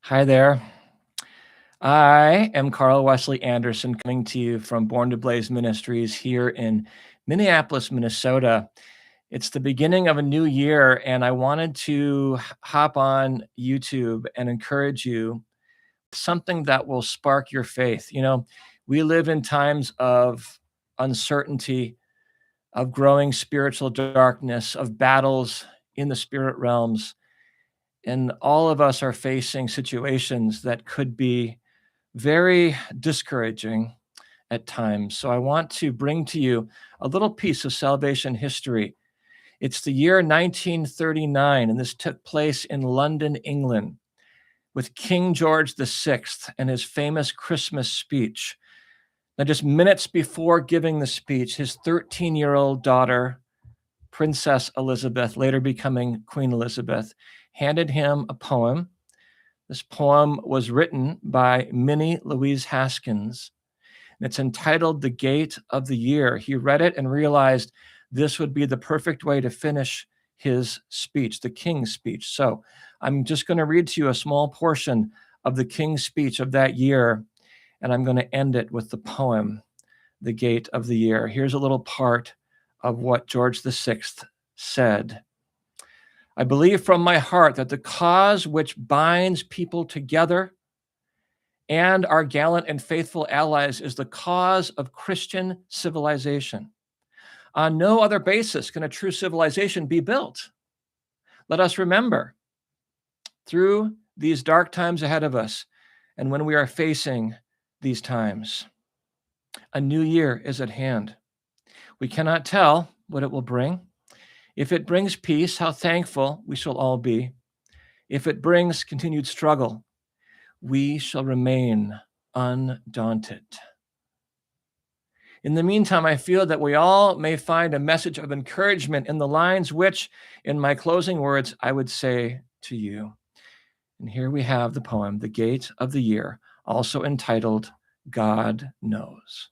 Hi there. I am Carl Wesley Anderson coming to you from Born to Blaze Ministries here in Minneapolis, Minnesota. It's the beginning of a new year, and I wanted to hop on YouTube and encourage you something that will spark your faith. We live in times of uncertainty, of growing spiritual darkness, of battles in the spirit realms, and all of us are facing situations that could be very discouraging at times. So I want to bring to you a little piece of salvation history. It's the year 1939, and this took place in London, England, with King George VI and his famous Christmas speech. Now, just minutes before giving the speech, his 13-year-old daughter, Princess Elizabeth, later becoming Queen Elizabeth, handed him a poem. This poem was written by Minnie Louise Haskins, and it's entitled The Gate of the Year. He read it and realized this would be the perfect way to finish his speech, the King's speech. So I'm just going to read to you a small portion of the King's speech of that year, and I'm going to end it with the poem, The Gate of the Year. Here's a little part of what George VI said. I believe from my heart that the cause which binds people together and our gallant and faithful allies is the cause of Christian civilization. On no other basis can a true civilization be built. Let us remember, through these dark times ahead of us, and when we are facing these times, a new year is at hand. We cannot tell what it will bring. If it brings peace, how thankful we shall all be. If it brings continued struggle, we shall remain undaunted. In the meantime, I feel that we all may find a message of encouragement in the lines which, in my closing words, I would say to you. And here we have the poem, The Gate of the Year, also entitled, God Knows.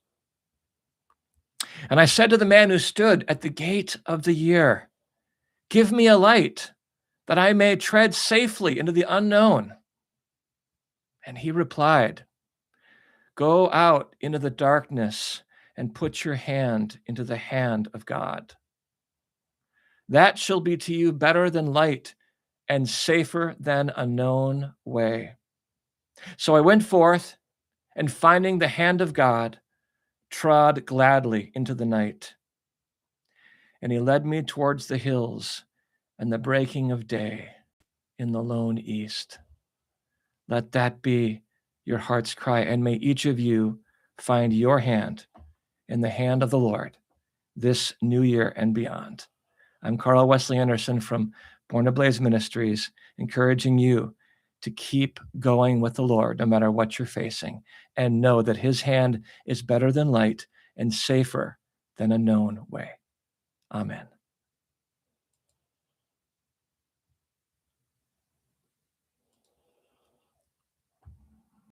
And I said to the man who stood at the gate of the year, give me a light that I may tread safely into the unknown. And he replied, go out into the darkness and put your hand into the hand of God. That shall be to you better than light and safer than a known way. So I went forth and finding the hand of God, trod gladly into the night. And he led me towards the hills and the breaking of day in the lone east. Let that be your heart's cry, and may each of you find your hand in the hand of the Lord this new year and beyond. I'm Carl Wesley Anderson from Born to Blaze Ministries, encouraging you to keep going with the Lord no matter what you're facing, and know that his hand is better than light and safer than a known way. Amen.